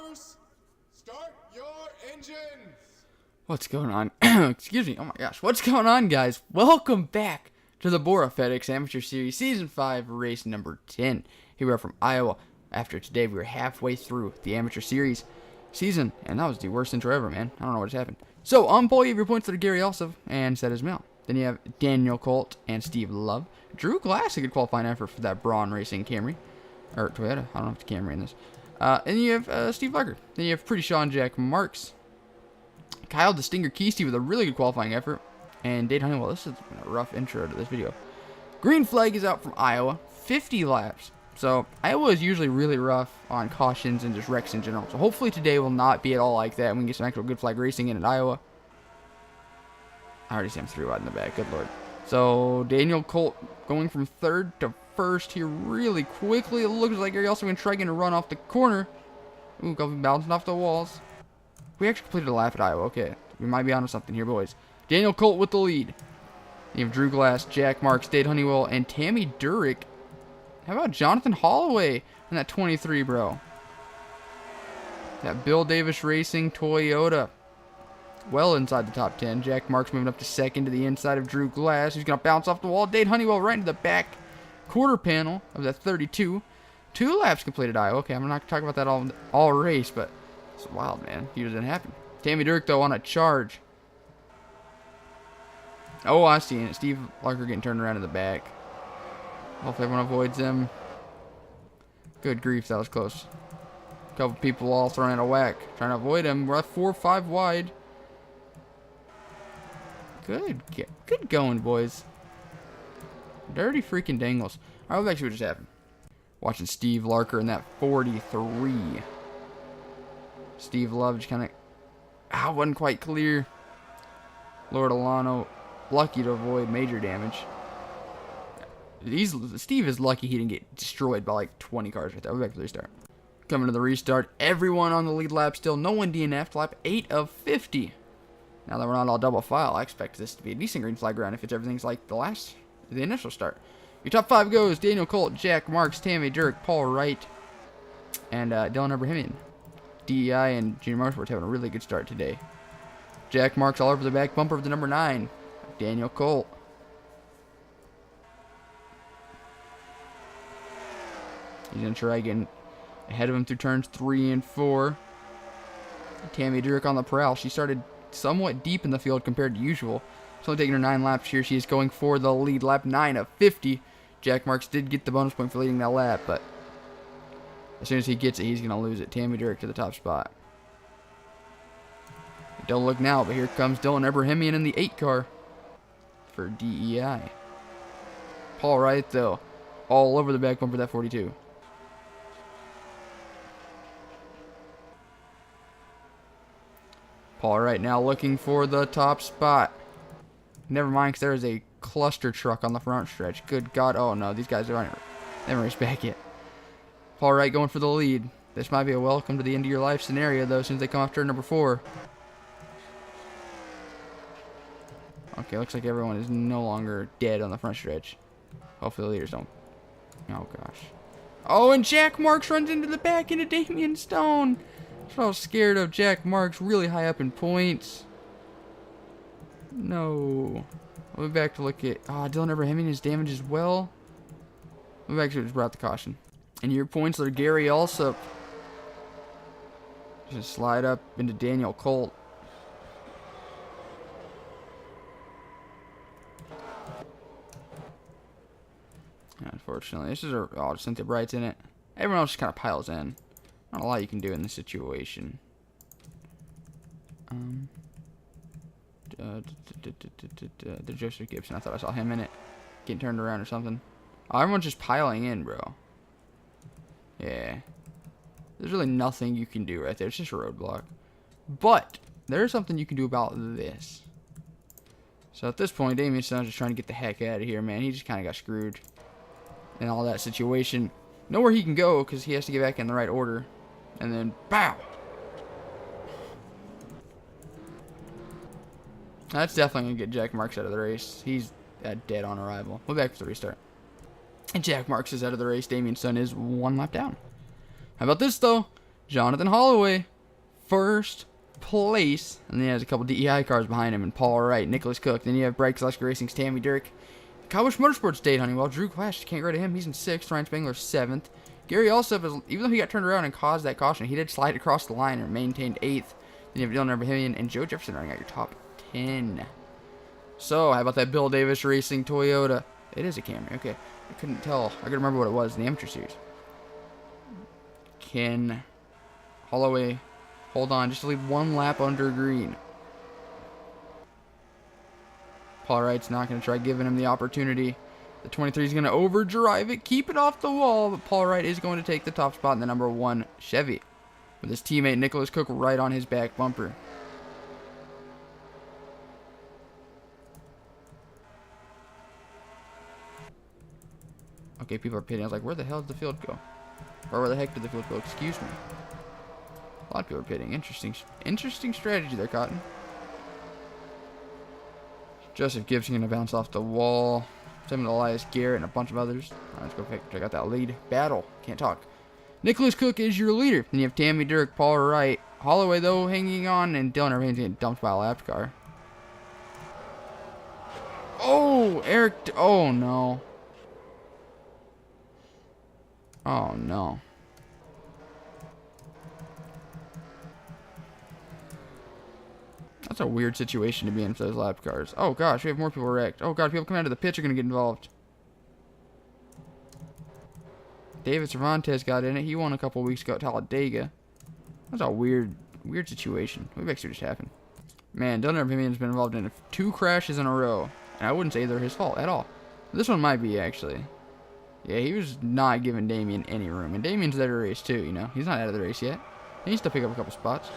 Drivers, start your engines! What's going on? Excuse me. Oh my gosh. What's going on, guys? Welcome back to the BORA FedEx Amateur Series Season 5, race number 10. Here we are from Iowa. After today, we were halfway through the Amateur Series season, and that was the worst intro ever, man. I don't know what just happened. So, on pole, you have your points that are Gary Alsop and Set his mail. Then you have Daniel Colt and Steve Love. Drew Glass, a good qualifying effort for that Braun Racing Camry. Or Toyota. I don't know if it's Camry in this. And then you have Steve Lucker. Then you have Pretty Sean Jack Marks. Kyle Distinger Keesty with a really good qualifying effort. And Dade Honeywell. This is a rough intro to this video. Green flag is out from Iowa. 50 laps. So, Iowa is usually really rough on cautions and just wrecks in general. So, hopefully today will not be at all like that. And we can get some actual good flag racing in at Iowa. I already see him 3 wide in the back. Good lord. So, Daniel Colt going from third to first here really quickly. It looks like Gary also going to try getting a run off the corner. Ooh, bouncing off the walls. We actually completed a lap at Iowa. Okay, we might be onto something here, boys. Daniel Colt with the lead. You have Drew Glass, Jack Marks, Dade Honeywell, and Tammy Durick. How about Jonathan Holloway in that 23, bro? That Bill Davis Racing Toyota. Well inside the top 10. Jack Marks moving up to second to the inside of Drew Glass. He's going to bounce off the wall. Dade Honeywell right into the back quarter panel of that 32. 2 laps completed Iowa. Okay, I'm not talking about that all race, but it's wild, man. He didn't happen. Tammy Durick, though, on a charge. Oh, I see it. Steve Larker getting turned around in the back. Hopefully everyone avoids him. Good grief, that was close. A couple people all thrown out of whack. Trying to avoid him. We're at 4 or 5 wide. Good going, boys. Dirty freaking dangles. Alright, let's see what just happened. Watching Steve Larker in that 43. Steve Love just kind of... wasn't quite clear. Lord Alano, lucky to avoid major damage. Steve is lucky he didn't get destroyed by like 20 cars right there. We're back to the restart. Coming to the restart. Everyone on the lead lap still. No one DNF'd. Lap 8 of 50. Now that we're not all double file, I expect this to be a decent green flag round if it's everything's like the initial start. Your top 5 goes Daniel Colt, Jack Marks, Tammy Durick, Paul Wright, and Dylan Abrahamian. DEI and Junior Motorsports having a really good start today. Jack Marks all over the back bumper of the number 9, Daniel Colt. He's going to try getting ahead of him through turns 3 and 4. Tammy Durick on the prowl. She started somewhat deep in the field compared to usual. It's only taking her 9 laps here. She is going for the lead. Lap 9 of 50. Jack Marks did get the bonus point for leading that lap, but as soon as he gets it, he's going to lose it. Tammy Durick to the top spot. Don't look now, but here comes Dylan Abrahamian in the 8 car for DEI. Paul Wright, though, all over the back bumper of that 42. Paul Wright now looking for the top spot. Never mind, because there is a cluster truck on the front stretch. Good God. Oh, no. These guys aren't. They haven't raced back yet. Paul Wright going for the lead. This might be a welcome to the end of your life scenario, though, since they come off turn number 4. Okay, looks like everyone is no longer dead on the front stretch. Hopefully the leaders don't. Oh, gosh. Oh, and Jack Marks runs into the back into Damian Stone. That's what I was scared of. Jack Marks really high up in points. No. We'll be back to look at... Dylan Abrahamian is damaged as well. We'll be back to just brought the caution. And your points are Gary Alsop. Just slide up into Daniel Colt. Unfortunately, this is a... Oh, Cynthia Bright's in it. Everyone else just kind of piles in. Not a lot you can do in this situation. The Joseph Gibson. I thought I saw him in it. Getting turned around or something. Oh, everyone's just piling in, bro. Yeah. There's really nothing you can do right there. It's just a roadblock. But there's something you can do about this. So at this point, Damian Stone's just trying to get the heck out of here, man. He just kind of got screwed in all that situation. Nowhere he can go because he has to get back in the right order. And then, pow! That's definitely going to get Jack Marks out of the race. He's dead on arrival. We'll be back for the restart. And Jack Marks is out of the race. Damian Stone is 1 lap down. How about this, though? Jonathan Holloway, first place. And then he has a couple DEI cars behind him. And Paul Wright, Nicholas Cook. Then you have Bright Celestica Racing's Tammy Dirk. Cowbush Motorsports Dade Honeywell. Drew Clash, can't get rid of him. He's in 6th. Ryan Spangler 7th. Gary Allsup, even though he got turned around and caused that caution, he did slide across the line and maintained 8th. Then you have Dylan Bohemian and Joe Jefferson running out your top 10. So, how about that Bill Davis Racing Toyota? It is a Camry. Okay. I couldn't tell. I could remember what it was in the amateur series. Can Holloway hold on just to leave one lap under green? Paul Wright's not going to try giving him the opportunity. The 23 is going to overdrive it, keep it off the wall, but Paul Wright is going to take the top spot in the number 1 Chevy with his teammate Nicholas Cook right on his back bumper. Okay, people are pitting. I was like, where the hell did the field go? Or where the heck did the field go? Excuse me. A lot of people are pitting. Interesting strategy there, Cotton. Joseph Gibson going to bounce off the wall. Same with Elias Garrett and a bunch of others. All right, let's go check out that lead battle. Can't talk. Nicholas Cook is your leader. Then you have Tammy Dirk, Paul Wright. Holloway, though, hanging on. And Dylan Irvine's getting dumped by a lapped car. Oh, Eric. Oh, no. Oh, no. That's a weird situation to be in for those lap cars. Oh, gosh, we have more people wrecked. Oh, God, people coming out of the pits are going to get involved. David Cervantes got in it. He won a couple weeks ago at Talladega. That's a weird situation. What actually just happened? Man, Dylan Irvine's been involved in 2 crashes in a row. And I wouldn't say they're his fault at all. This one might be, actually. Yeah, he was not giving Damien any room. And Damien's there to race, too, you know. He's not out of the race yet. He needs to pick up a couple spots.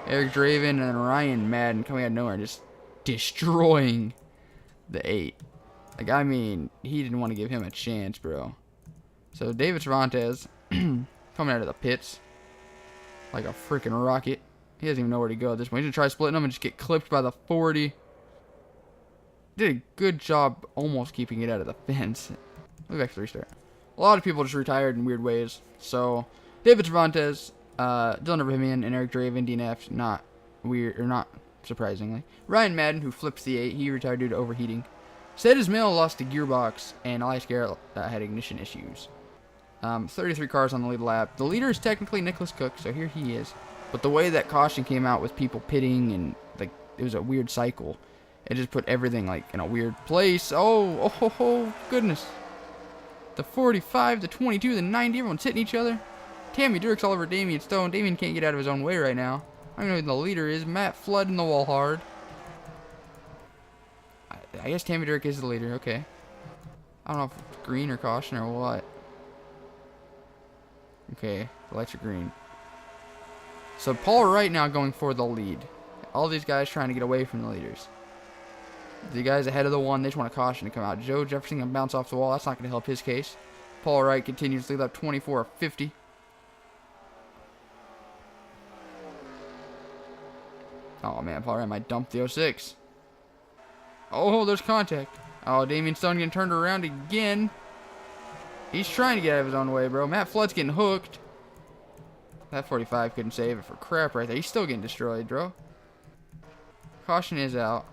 Eric Draven and then Ryan Madden coming out of nowhere, just destroying the 8. Like, I mean, he didn't want to give him a chance, bro. So, David Cervantes coming out of the pits like a freaking rocket. He doesn't even know where to go at this point. He's going to try splitting them and just get clipped by the 40. Did a good job almost keeping it out of the fence. We'll be back to the restart. A lot of people just retired in weird ways. So, David Cervantes, Dylan Irvine, and Eric Draven, DNF, not weird, or not surprisingly. Ryan Madden, who flips the 8, he retired due to overheating. Said Ismail lost the gearbox, and Elias Garrett had ignition issues. 33 cars on the lead lap. The leader is technically Nicholas Cook, so here he is. But the way that caution came out with people pitting, and like it was a weird cycle. It just put everything like in a weird place. Oh, goodness. The 45, the 22, the 90, everyone's hitting each other. Tammy Dirk's all over Damian Stone. Damian can't get out of his own way right now. I don't know who the leader is. Matt Flood in the wall hard. I guess Tammy Dirk is the leader. Okay. I don't know if it's green or caution or what. Okay, the lights are green. So Paul Wright now going for the lead. All these guys trying to get away from the leaders. The guys ahead of the one, they just want a caution to come out. Joe Jefferson going to bounce off the wall. That's not going to help his case. Paul Wright continues to lead up 24-50. Oh, man, Paul Wright might dump the 06. Oh, there's contact. Oh, Damian Stone getting turned around again. He's trying to get out of his own way, bro. Matt Flood's getting hooked. That 45 couldn't save it for crap right there. He's still getting destroyed, bro. Caution is out.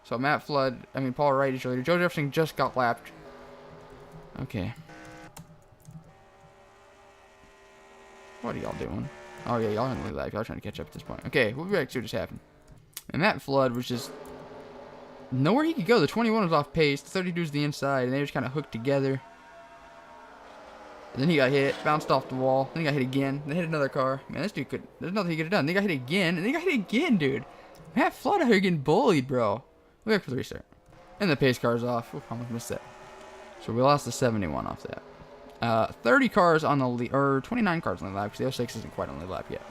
So Paul Wright is your leader. Joe Jefferson just got lapped. Okay. What are y'all doing? Oh, yeah, y'all in the lap. Y'all trying to catch up at this point. Okay, we'll be back to see what just happened. And Matt Flood was just nowhere he could go. The 21 was off pace. The 32 was the inside, and they just kind of hooked together. And then he got hit, bounced off the wall. Then he got hit again. Then hit another car. Man, this dude there's nothing he could have done. They got hit again, and they got hit again, dude. Matt Flood out here getting bullied, bro. We're back for the restart. And the pace car's off. Oof, I almost missed that. So we lost the 71 off that. 30 cars on the lead, or 29 cars on the lap, because the 06 isn't quite on the lap yet.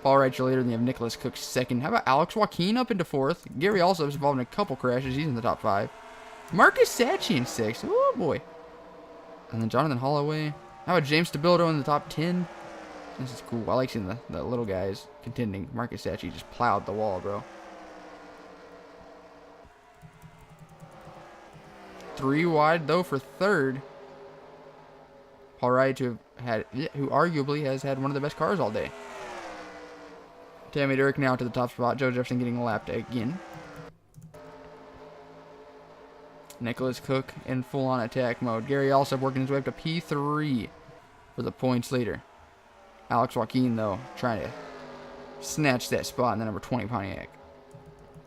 Paul Wright, your leader, and you have Nicholas Cook second. How about Alex Joaquin up into fourth? Gary also is involved in a couple crashes. He's in the top 5. Marcus Sachi in 6th. Oh, boy. And then Jonathan Holloway. How about James DeBildo in the top 10? This is cool. I like seeing the little guys contending. Marcus Sachi just plowed the wall, bro. 3 wide, though, for third. Paul Wright, who arguably has had one of the best cars all day. Tammy Durk now to the top spot. Joe Jefferson getting lapped again. Nicholas Cook in full-on attack mode. Gary Allsup working his way up to P3 for the points leader. Alex Joaquin, though, trying to snatch that spot in the number 20 Pontiac.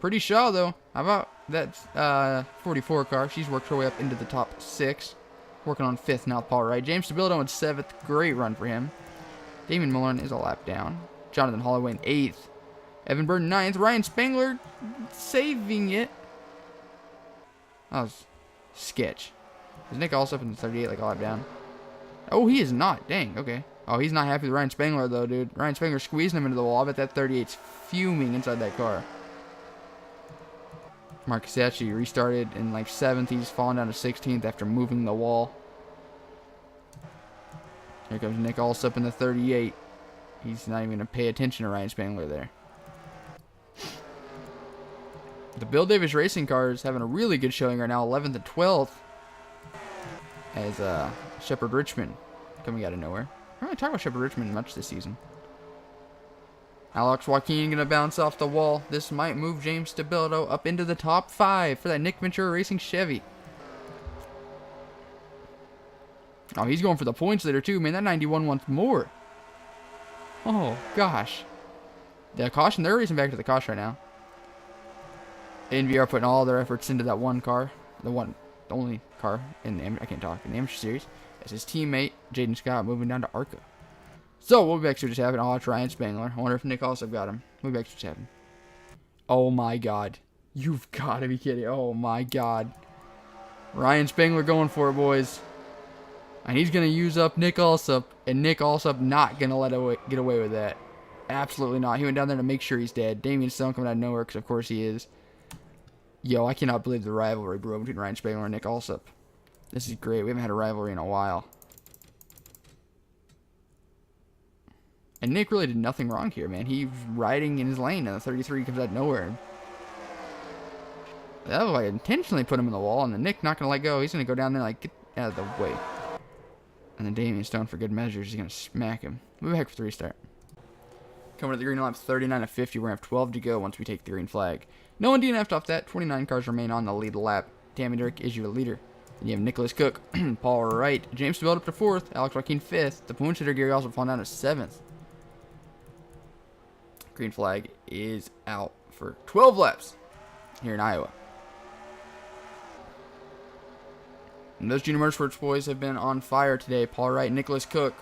Pretty Shaw, though. How about that 44 car? She's worked her way up into the top 6. Working on 5th now, Paul Wright. James Stabildo in 7th. Great run for him. Damian Mullen is a lap down. Jonathan Holloway in 8th. Evan Burton 9th. Ryan Spangler saving it. That was sketch. Is Nick Allsup in the 38 like a lap down? Oh, he is not. Dang, okay. Oh, he's not happy with Ryan Spangler, though, dude. Ryan Spangler squeezing him into the wall. I bet that 38's fuming inside that car. Mark Casacci restarted in like 7th. He's fallen down to 16th after moving the wall. Here comes Nick Allsup in the 38. He's not even going to pay attention to Ryan Spangler there. The Bill Davis Racing cars having a really good showing right now, 11th and 12th. As Shepard Richmond coming out of nowhere. I haven't really talked about Shepard Richmond much this season. Alex Joaquin going to bounce off the wall. This might move James Stabildo up into the top 5 for that Nick Ventura Racing Chevy. Oh, he's going for the points leader too, man. That 91 wants more. Oh, gosh. The caution, they're racing back to the caution right now. NVR putting all their efforts into that one car. The only car in the amateur series. As his teammate, Jaden Scott, moving down to ARCA. So, we'll be back to what just happened. I'll watch Ryan Spangler. I wonder if Nick also got him. We'll be back to what just happened. Oh my god. You've got to be kidding. Oh my god. Ryan Spangler going for it, boys. And he's going to use up Nick Allsup. And Nick Allsup not going to get away with that. Absolutely not. He went down there to make sure he's dead. Damian Stone coming out of nowhere, because of course he is. Yo, I cannot believe the rivalry broke between Ryan Spangler and Nick Allsup. This is great. We haven't had a rivalry in a while. And Nick really did nothing wrong here, man. He was riding in his lane, and the 33 comes out of nowhere. That was like intentionally put him in the wall, and the Nick not going to let go. He's going to go down there like, get out of the way. And then Damian Stone, for good measures, he's going to smack him. We'll be back for the restart. Coming to the green lap, 39 to 50. We're going to have 12 to go once we take the green flag. No one DNF'd off that. 29 cars remain on the lead lap. Tammy Durk is your leader. Then you have Nicholas Cook, Paul Wright, James Stabildo up to 4th, Alex Joaquin 5th. The points leader, Gary also falling down to 7th. Green flag is out for 12 laps here in Iowa. And those Junior Motorsports boys have been on fire today. Paul Wright, Nicholas Cook.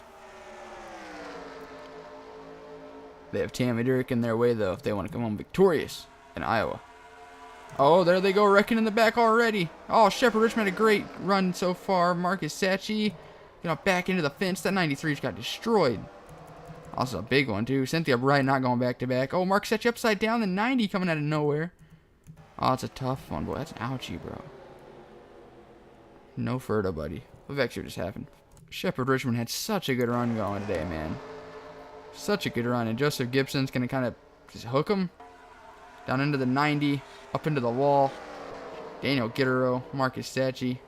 They have Tammy Durk in their way, though, if they want to come home victorious in Iowa. Oh, there they go, wrecking in the back already. Oh, Shepard Richmond had a great run so far. Marcus Sacchi, back into the fence. That 93 just got destroyed. Also a big one, too. Cynthia Bright not going back-to-back. Oh, Marcus Sacchi upside down. The 90 coming out of nowhere. Oh, that's a tough one, boy. That's an ouchie, bro. No further, buddy. What actually just happened? Shepard Richmond had such a good run going today, man. Such a good run. And Joseph Gibson's going to kind of just hook him. Down into the 90. Up into the wall. Daniel Gittero. Marcus Sacchi.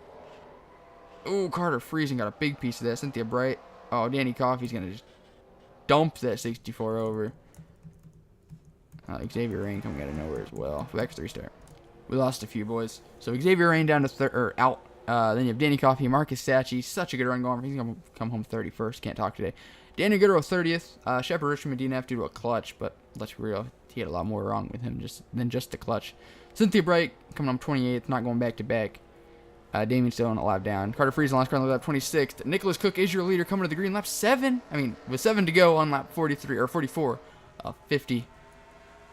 Ooh, Carter Friesen got a big piece of that. Cynthia Bright. Oh, Danny Coffey's going to just dump that 64 over. Xavier Rain coming out of nowhere as well. Back to the restart. We lost a few, boys. So Xavier Rain down to out. Then you have Danny Coffey, Marcus Sacchi. Such a good run going. He's going to come home 31st. Can't talk today. Daniel Gittero 30th. Shepard Richmond didn't have to do a clutch, but let's be real. He had a lot more wrong with him than just the clutch. Cynthia Bright coming home 28th. Not going back-to-back. Damian Stone a lap down. Carter Friesen last car on the lap 26th. Nicholas Cook is your leader coming to the green lap 7. I mean, with 7 to go on lap 43 or 44. 50.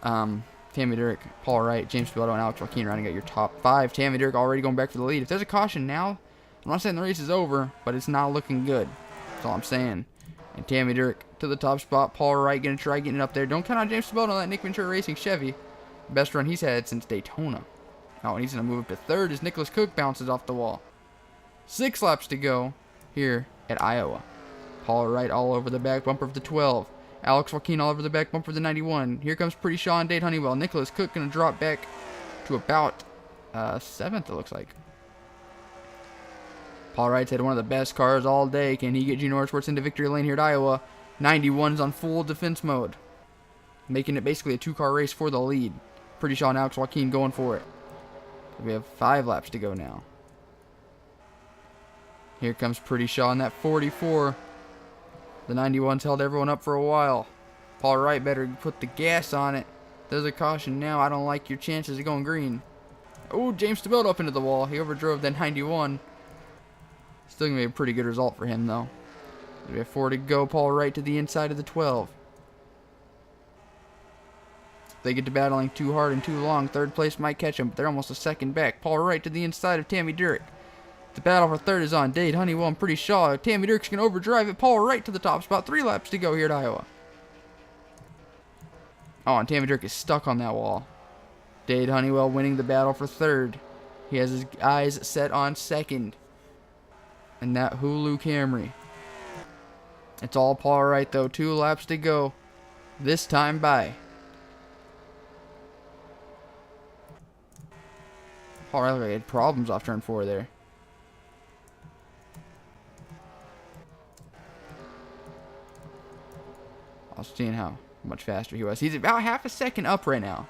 Tammy Durk, Paul Wright, James Stabildo, and Alex Joaquin rounding out your top 5. Tammy Durk already going back for the lead. If there's a caution now, I'm not saying the race is over, but it's not looking good. That's all I'm saying. And Tammy Durk to the top spot. Paul Wright going to try getting it up there. Don't count on James Stabildo on that Nick Ventura Racing Chevy. Best run he's had since Daytona. Oh, and he's going to move up to 3rd as Nicholas Cook bounces off the wall. 6 laps to go here at Iowa. Paul Wright all over the back bumper of the 12. Alex Joaquin all over the back bumper of the 91. Here comes Pretty Shaw and Dade Honeywell. Nicholas Cook going to drop back to about 7th, it looks like. Paul Wright's had one of the best cars all day. Can he get Junior Motorsports into victory lane here at Iowa? 91's on full defense mode, making it basically a two-car race for the lead. Pretty Shaw and Alex Joaquin going for it. We have 5 laps to go now. Here comes Pretty Shaw in that 44. The 91's held everyone up for a while. Paul Wright better put the gas on it. There's a caution now. I don't like your chances of going green. Oh, James DeBilt up into the wall. He overdrove that 91. Still going to be a pretty good result for him, though. We have 4 to go. Paul Wright to the inside of the 12. If they get to battling too hard and too long, third place might catch them, but they're almost a second back. Paul Wright to the inside of Tammy Durek. The battle for third is on. Dade Honeywell and Pretty Shaw. Tammy Durek's going to overdrive it. Paul Wright to the top spot. 3 laps to go here at Iowa. Oh, and Tammy Durek is stuck on that wall. Dade Honeywell winning the battle for third. He has his eyes set on second. And that Hulu Camry. It's all Paul Wright, though. 2 laps to go. This time by. Paul Wright had problems off turn 4 there. I was seeing how much faster he was. He's about half a second up right now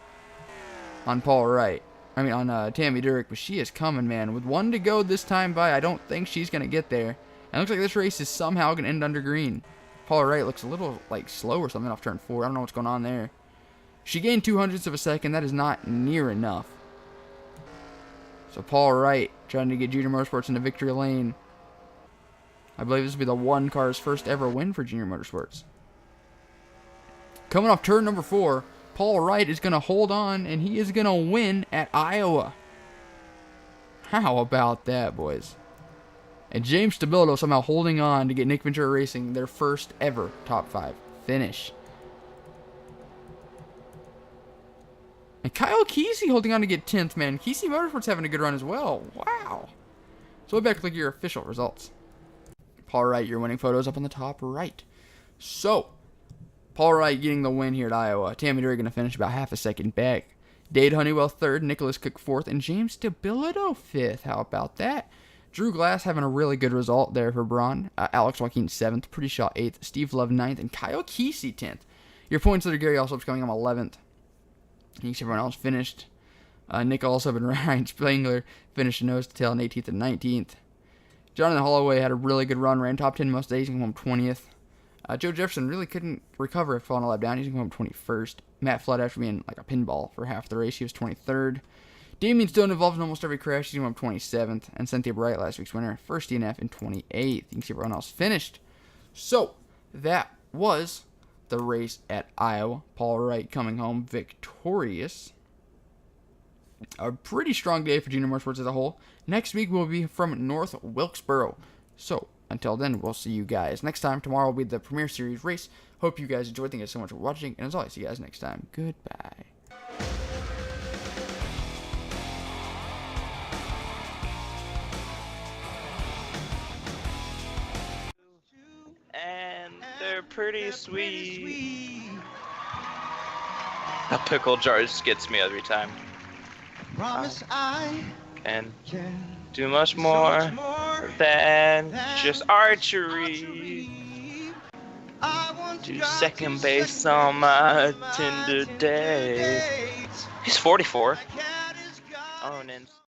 on Paul Wright. I mean, on Tammy Durek, but she is coming, man. With 1 to go this time by, I don't think she's going to get there. And it looks like this race is somehow going to end under green. Paul Wright looks a little, like, slow or something off turn 4. I don't know what's going on there. She gained 0.02 of a second. That is not near enough. So Paul Wright trying to get Junior Motorsports into victory lane. I believe this will be the 1 car's first ever win for Junior Motorsports. Coming off turn number 4, Paul Wright is going to hold on, and he is going to win at Iowa. How about that, boys? And James DeBilt somehow holding on to get Nick Ventura Racing their first ever top 5 finish. And Kyle Kesey holding on to get 10th, man. Kesey Motorsports having a good run as well. Wow. So we'll back to look at your official results. Paul Wright, your winning photos up on the top right. So, Paul Wright getting the win here at Iowa. Tammy Durek going to finish about half a second back. Dade Honeywell 3rd, Nicholas Cook 4th, and James DeBilt 5th. How about that? Drew Glass having a really good result there for Braun. Alex Joaquin 7th, Pretty Shaw 8th, Steve Love 9th, and Kyle Kesey 10th. Your points leader Gary Allsop's coming on 11th. You see everyone else finished. Nick Allsop and Ryan Spangler finished nose to tail in 18th and 19th. Jonathan Holloway had a really good run, ran top 10 most days, he came home 20th. Joe Jefferson really couldn't recover if falling a lap down. He's going to come home 21st. Matt Flood, after being like a pinball for half the race, he was 23rd. Damien Stone involved in almost every crash. He's going to come home 27th. And Cynthia Bright, last week's winner, first DNF in 28th. You can see everyone else finished. So, that was the race at Iowa. Paul Wright coming home victorious. A pretty strong day for Junior Motorsports as a whole. Next week will be from North Wilkesboro. So, until then, we'll see you guys next time. Tomorrow will be the Premier Series race. Hope you guys enjoyed. Thank you so much for watching. And as always, see you guys next time. Goodbye. And they're pretty sweet. A pickle jar just gets me every time. Promise I And can do much more than just archery. I want Do second base on my Tinder day. He's 44. cat is gone. Oh, and